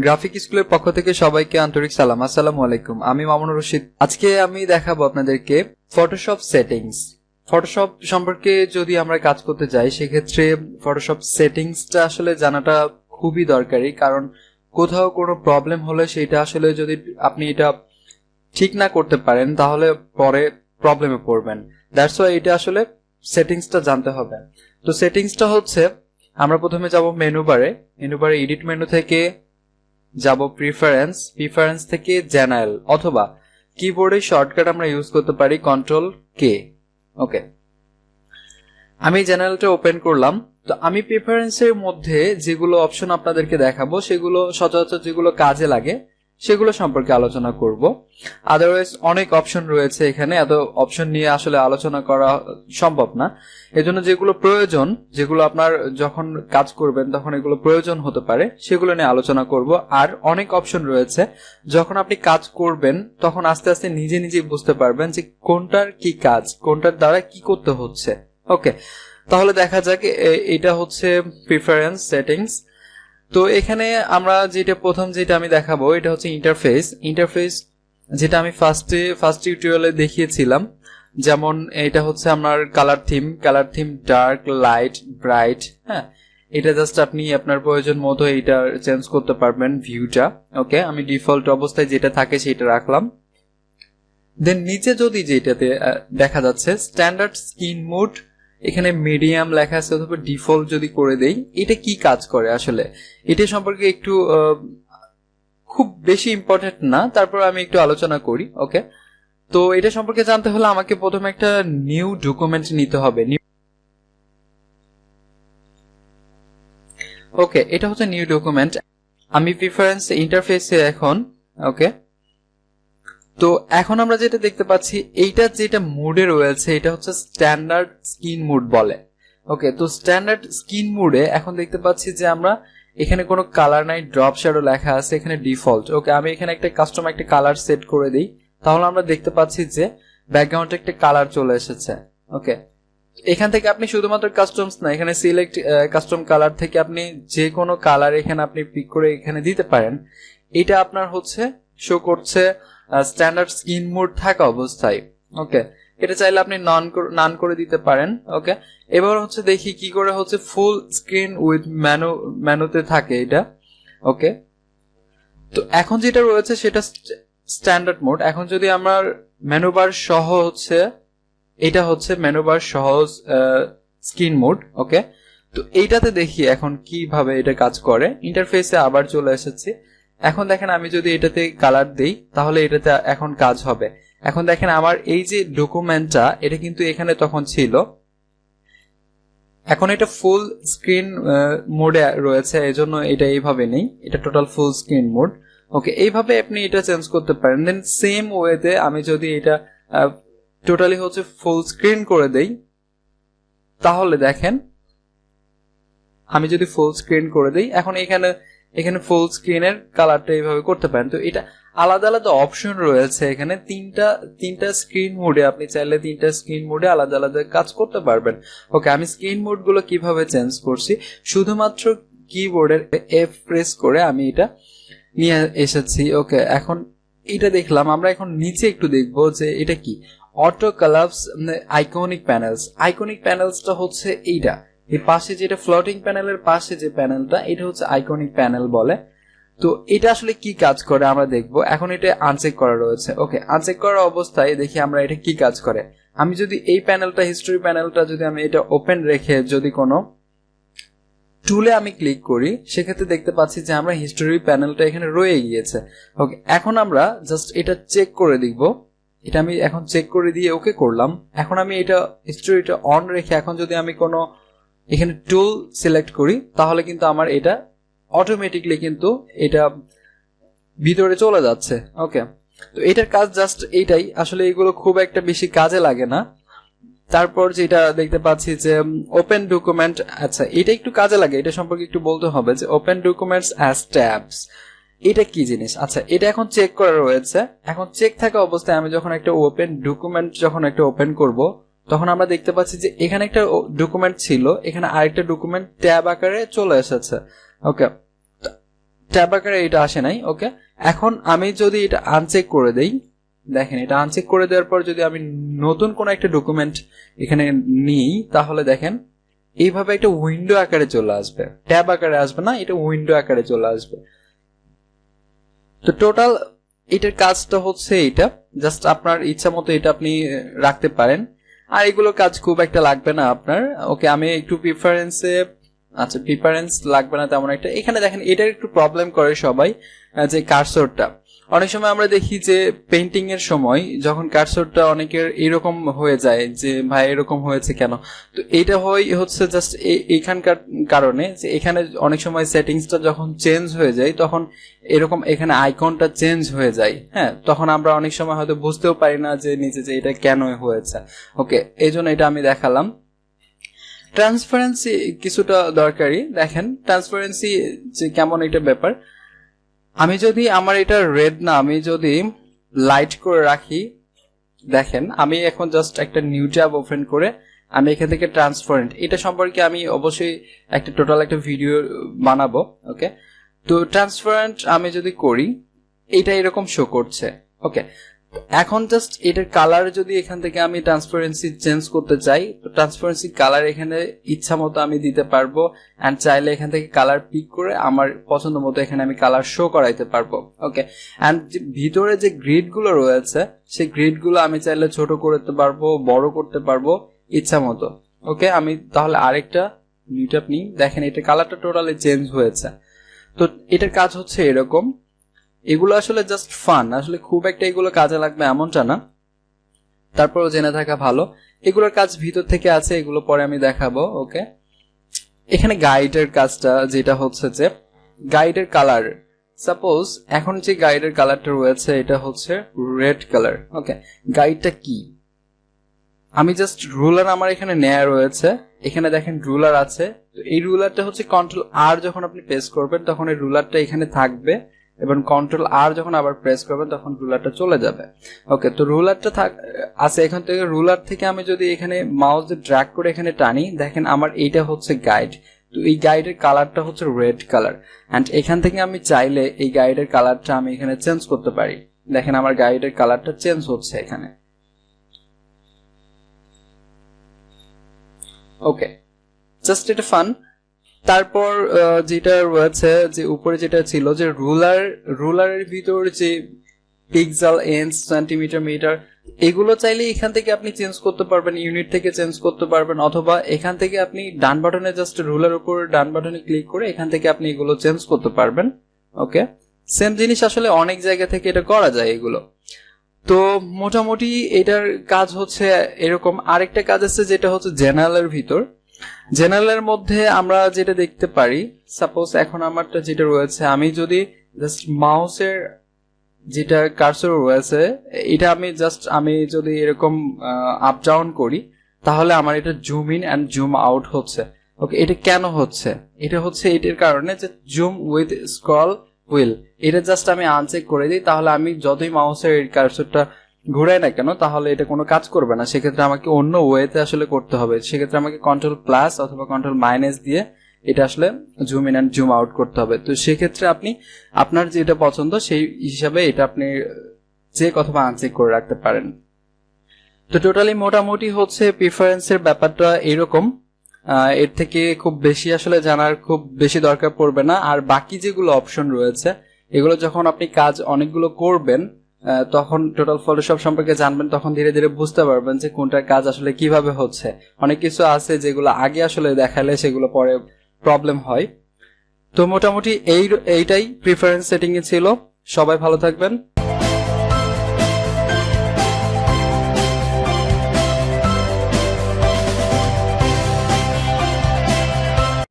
Graphic স্কুলের পক্ষ থেকে সবাইকে আন্তরিক সালাম। আসসালামু আলাইকুম। আমি মামুনুর রশিদ। আজকে আমি দেখাবো আপনাদেরকে ফটোশপ সেটিংস। ফটোশপ সম্পর্কে যদি আমরা কাজ করতে যাই সেক্ষেত্রে ফটোশপ সেটিংসটা আসলে জানাটা খুবই দরকারি, কারণ কোথাও কোনো প্রবলেম হলে সেটা আসলে যদি আপনি এটা ঠিক না করতে পারেন তাহলে পরে প্রবলেমে পড়বেন। দ্যাটস ওয়াই এটা আসলে সেটিংসটা জানতে হবে। তো সেটিংসটা হচ্ছে, আমরা প্রথমে যাব মেনু বারে এডিট মেনু থেকে যাব প্রিফারেন্স থেকে জেনারেল, অথবা কিবোর্ডে শর্টকাট আমরা ইউজ করতে পারি কন্ট্রোল কে। ওকে, আমি জেনারেলটা ওপেন করলাম। তো আমি প্রিফারেন্সের মধ্যে যেগুলো অপশন আপনাদেরকে দেখাবো সেগুলো সচরাচর যেগুলো কাজে লাগে সেগুলো সম্পর্কে আলোচনা করব। আদারওয়াইজ অনেক অপশন রয়েছে এখানে, এত অপশন নিয়ে আসলে আলোচনা করা সম্ভব না। এজন্য যেগুলো প্রয়োজন, যেগুলো আপনার যখন কাজ করবেন তখন এগুলো প্রয়োজন হতে পারে, সেগুলো নিয়ে আলোচনা করব। আর অনেক অপশন রয়েছে, যখন আপনি কাজ করবেন তখন আস্তে আস্তে নিজে নিজে বুঝতে পারবেন যে কোনটার কি কাজ, কোনটার দ্বারা কি করতে হচ্ছে। ওকে, তাহলে দেখা যাক। এটা হচ্ছে প্রিফারেন্স সেটিংস। তো এখানে আমরা প্রথম যেটা আমি দেখাবো এটা হচ্ছে ইন্টারফেস, যেটা আমি ফার্স্ট টিউটোরিয়ালে দেখিয়েছিলাম। যেমন এটা হচ্ছে আমার colour theme dark, light, bright. হ্যাঁ, এটা জাস্ট আপনি আপনার প্রয়োজন মতো এটা চেঞ্জ করতে পারবেন ভিউটা। ওকে, আমি ডিফল্ট অবস্থায় যেটা থাকে সেটা রাখলাম। দেন নিচে যদি যেটাতে দেখা যাচ্ছে স্ট্যান্ডার্ড স্ক্রিন মোড, এখানে মিডিয়াম লেখা আছে, অথবা ডিফল্ট যদি করে দেই, এটা কি কাজ করে আসলে এটা সম্পর্কে একটু খুব বেশি ইম্পর্টেন্ট না, তারপর আমি একটু আলোচনা করি। ওকে, তো এটা সম্পর্কে জানতে হলে আমাকে প্রথমে একটা নিউ ডকুমেন্ট নিতে হবে। ওকে, এটা হচ্ছে নিউ ডকুমেন্ট। আমি প্রিফারেন্স ইন্টারফেসে এখন। ওকে, তো এখন আমরা যেটা দেখতে পাচ্ছি, এইটা যেটা মোডে রয়েছে এটা হচ্ছে স্ট্যান্ডার্ড স্ক্রিন মোড বলে। ওকে, তো স্ট্যান্ডার্ড স্ক্রিন মোডে এখন দেখতে পাচ্ছি যে আমরা এখানে কোনো কালার নাই, ড্রপ শ্যাডো লেখা আছে, এখানে ডিফল্ট। ওকে, আমি এখানে একটা কাস্টম একটা কালার সেট করে দিই, তাহলে আমরা দেখতে পাচ্ছি যে ব্যাকগ্রাউন্ডে একটা কালার চলে এসেছে। ওকে, এখান থেকে আপনি শুধুমাত্র কাস্টমস না, এখানে সিলেক্ট কাস্টম কালার থেকে আপনি যে কোনো কালার এখানে আপনি পিক করে এখানে দিতে পারেন। এটা আপনার হচ্ছে শো করছে স্ট্যান্ডার্ড স্ক্রিন মোড থাকা অবস্থায়। ওকে, এটা চাইলে আপনি নান করে দিতে পারেন। ওকে, এবার হচ্ছে দেখি কি করে হচ্ছে ফুল স্ক্রিন উইথ মেনুতে থাকে এটা। ওকে, তো এখন যেটা রয়েছে সেটা স্ট্যান্ডার্ড মোড। এখন যদি আমার মেনু বার সহ হচ্ছে, এটা হচ্ছে মেনু বার সহ স্ক্রিন মোড। ওকে, তো এইটাতে দেখি এখন কিভাবে এটা কাজ করে। ইন্টারফেসে আবার চলে এসেছি। এখন দেখেন আমি যদি এটাতে কালার দেই তাহলে এটাতে এখন কাজ হবে। এখন দেখেন আমার এই যে ডকুমেন্টটা এটা কিন্তু এখানে তখন ছিল, এখন এটা ফুল স্ক্রিন মোডে রয়েছে, এজন্য এটা এইভাবে নেই, এটা টোটাল ফুল স্ক্রিন মোড। ওকে, এইভাবে আপনি এটা চেঞ্জ করতে পারেন। দেন সেম ওয়েতে আমি যদি এটা টোটালি হচ্ছে ফুল স্ক্রিন করে দেই, তাহলে দেখেন আমি যদি ফুল স্ক্রিন করে দেই, এখন এখানে ফুল স্ক্রিনের কালারটা এইভাবে করতে পারেন। তো এটা আলাদা আলাদা অপশন রয়েছে এখানে, তিনটা স্ক্রিন মোডে আপনি চাইলে তিনটা স্ক্রিন মোডে আলাদা আলাদা কাজ করতে পারবেন। ওকে, আমি স্ক্রিন মোড গুলো কিভাবে চেঞ্জ করছি, শুধুমাত্র কিবোর্ডের এফ প্রেস করে আমি এটা নিয়ে এসেছি। ওকে, এখন এটা দেখলাম। আমরা এখন নিচে একটু দেখবো যে এটা কি, অটো কালারস আইকনিক প্যানেলসটা হচ্ছে এইটা, এই পাশে যেটা ফ্লোটিং প্যানেলের পাশে যে প্যানেলটা, এটা হচ্ছে আইকনিক প্যানেল বলে। তো এটা আসলে কি কাজ করে আমরা দেখবো। এখন এটা আনচেক করা রয়েছে। ওকে, আনচেক করা অবস্থায় দেখি আমরা এটা কি কাজ করে। আমি যদি এই প্যানেলটা, হিস্টোরি প্যানেলটা যদি আমি এটা ওপেন রেখে যদি কোনো টুলে আমি ক্লিক করি, সেক্ষেত্রে দেখতে পাচ্ছি যে আমরা হিস্টোরি প্যানেলটা এখানে রয়ে গিয়েছে। ওকে, এখন আমরা জাস্ট এটা চেক করে দেখব। এটা আমি এখন চেক করে দিয়ে ওকে করলাম। এখন আমি এটা হিস্টোরিটা অন রেখে এখন যদি আমি কোনো এখানে টুল সিলেক্ট করি, তাহলে কিন্তু আমার এটা অটোমেটিকলি কিন্তু এটা ভিতরে চলে যাচ্ছে। ওকে, তো এটার কাজ জাস্ট এইটাই, আসলে এগুলো খুব একটা বেশি কাজে লাগে না। তারপর যেটা দেখতে পাচ্ছি যে ওপেন ডকুমেন্ট, আচ্ছা এটা একটু কাজে লাগে, এটা সম্পর্কে একটু বলতে হবে যে ওপেন ডকুমেন্টস অ্যাজ ট্যাবস এটা কি জিনিস। আচ্ছা, এটা এখন চেক করা রয়েছে। এখন চেক থাকা অবস্থায় আমি যখন একটা ওপেন ডকুমেন্ট ওপেন করব, তখন আমরা দেখতে পাচ্ছি যে এখানে একটা ডকুমেন্ট ছিল, এখানে আরেকটা ডকুমেন্ট ট্যাব আকারে চলে এসেছে। ওকে, ট্যাব আকারে এটা আসে নাই। ওকে, এখন আমি যদি এটা আনচেক করে দেই, দেখেন এটা আনচেক করে দেওয়ার পর যদি আমি নতুন কোনো একটা ডকুমেন্ট এখানে নিই, তাহলে দেখেন এইভাবে একটা উইন্ডো আকারে চলে আসবে, ট্যাব আকারে আসবে না, এটা উইন্ডো আকারে চলে আসবে। তো টোটাল এটার কাজটা হচ্ছে এটা, জাস্ট আপনার ইচ্ছা মতো এটা আপনি রাখতে পারেন, আর এগুলো কাজ খুব একটা লাগবে না আপনার। ওকে, আমি একটু প্রিফারেন্সে, আচ্ছা প্রিফারেন্স লাগবে না তেমন একটা। এখানে দেখেন এটার একটু প্রবলেম করে সবাই, যে কার্সরটা অনেক সময় আমরা দেখি যে পেইন্টিং এর সময় যখন কার্সরটা অনেকের এরকম হয়ে যায় যে ভাই এরকম হয়েছে কেন। তো এটা হচ্ছে জাস্ট এখানকার কারণে যে এখানে অনেক সময় সেটিংসটা যখন চেঞ্জ হয়ে যায় তখন এরকম এখানে আইকনটা চেঞ্জ হয়ে যায়। হ্যাঁ, তখন আমরা অনেক সময় হয়তো বুঝতেও পারি না যে নিচে যে এটা কেন হয়েছে। ওকে, এই জন্য এটা আমি দেখালাম। ট্রান্সপারেন্সি কিছুটা দরকারি। দেখেন ট্রান্সপারেন্সি যে কেমন এটা ব্যাপার, আমি যদি আমার এটা রেড না, আমি যদি লাইট করে রাখি, দেখেন আমি এখন জাস্ট একটা নিউ ট্যাব ওপেন করে আমি এখান থেকে ট্রান্সপারেন্ট, এটা সম্পর্কে আমি অবশ্যই একটা টোটাল একটা ভিডিও বানাবো। ওকে, তো ট্রান্সপারেন্ট আমি যদি করি এটা এরকম শো করছে। ওকে, এখন জাস্ট এটার কালার যদি এখান থেকে আমি ট্রান্সপারেন্সি চেঞ্জ করতে চাই, তো ট্রান্সপারেন্সি কালার এখানে ইচ্ছা মতো আমি দিতে পারবো, এন্ড চাইলে এখান থেকে কালার পিক করে আমার পছন্দ মতো এখানে আমি কালার শো করাইতে পারবো। ওকে, এন্ড ভিতরে যে গ্রিড গুলো রয়েছে সেই গ্রিড গুলো আমি চাইলে ছোট করতে পারবো, বড় করতে পারবো ইচ্ছা মতো। ওকে, আমি তাহলে আরেকটা নিউট্যাব নিই, দেখেন এটা কালারটা টোটালি চেঞ্জ হয়েছে। তো এটার কাজ হচ্ছে এরকম, এগুলো আসলে জাস্ট ফান, আসলে খুব একটা এগুলো কাজে লাগবে এমনটা না, তারপরও জেনে থাকা ভালো। এগুলোর কাজ ভিতর থেকে আছে, এগুলো পরে আমি দেখাবো। ওকে, এখানে গাইডের কাজটা যেটা হচ্ছে যে গাইডের কালার, সাপোজ এখন যে গাইডের কালারটা রয়েছে এটা হচ্ছে রেড কালার। ওকে, গাইডটা কি, আমি জাস্ট রুলার আমার এখানে নেয়া রয়েছে, এখানে দেখেন রুলার আছে। তো এই রুলারটা হচ্ছে কন্ট্রোল আর যখন আপনি প্রেস করবেন তখন এই রুলারটা এখানে থাকবে, এবং কন্ট্রোল আর যখন আবার প্রেস করবেন তখন রুলারটা চলে যাবে। ওকে, তো রুলারটা আছে এখান থেকে, রুলার থেকে আমি যদি এখানে মাউস দিয়ে ড্র্যাগ করে এখানে টানি, দেখেন আমার এইটা হচ্ছে গাইড। তো এই গাইডের কালারটা হচ্ছে রেড কালার, এন্ড এখান থেকে আমি চাইলে এই গাইডের কালারটা আমি এখানে চেঞ্জ করতে পারি। দেখেন আমার গাইডের কালারটা চেঞ্জ হচ্ছে এখানে। ওকে, জাস্ট এটা ফান। তারপর যেটা রয়েছে যে উপরে যেটা ছিল যে রুলারের ভিতর যে পিক্সেল, ইঞ্চ, সেন্টিমিটার, মিটার, এগুলো চাইলে এখান থেকে আপনি চেঞ্জ করতে পারবেন, ইউনিট থেকে চেঞ্জ করতে পারবেন, অথবা এখান থেকে আপনি ডান বাটনে জাস্ট রুলার উপর ডান বাটনে ক্লিক করে এখান থেকে আপনি এগুলো চেঞ্জ করতে পারবেন। ওকে, সেম জিনিস আসলে অনেক জায়গা থেকে এটা করা যায় এগুলো। তো মোটামুটি এটার কাজ হচ্ছে এরকম। আরেকটা কাজ আছে যেটা হচ্ছে জেনারেলের ভিতর। জেনারেলের মধ্যে আমরা যেটা দেখতে পারি, সাপোজ এখন আমারটা যেটা রয়েছে, আমি যদি জাস্ট মাউসের যেটা কার্সর রয়েছে এটা আমি যদি এরকম আপ ডাউন করি তাহলে আমার এটা zoom in and zoom out হচ্ছে। ওকে, এটা কেন হচ্ছে, এটা হচ্ছে এটার কারণে যে জুম উইথ স্ক্রল হুইল, এটা জাস্ট আমি আনচেক করে দিই, তাহলে আমি যতই মাউসের কার্সরটা ঘুরাই না কেন তাহলে এটা কোনো কাজ করবে না। সেক্ষেত্রে আমাকে অন্য ওয়েতে আসলে করতে হবে, সেক্ষেত্রে আমাকে কন্ট্রোল প্লাস অথবা কন্ট্রোল মাইনাস দিয়ে এটা আসলে zoom in and zoom out করতে হবে। তো সেক্ষেত্রে আপনি আপনার যেটা পছন্দ সেই হিসাবে এটা আপনি চেক অথবা আনচেক করে রাখতে পারেন। তো টোটালি মোটামুটি হচ্ছে প্রিফারেন্সের ব্যাপারটা এরকম। এর থেকে খুব বেশি আসলে জানার খুব বেশি দরকার পড়বে না। আর বাকি যেগুলো অপশন রয়েছে এগুলো যখন আপনি কাজ অনেকগুলো করবেন তখন টোটাল ফটোশপ সম্পর্কে জানবেন, তখন ধীরে ধীরে বুঝতে পারবেন যে কোনটার কাজ আসলে কিভাবে হচ্ছে। অনেক কিছু আছে যেগুলো আগে আসলে দেখালে সেগুলো পরে প্রবলেম হয়। তো মোটামুটি এইটাই প্রিফারেন্স সেটিং এ ছিল। সবাই ভালো থাকবেন।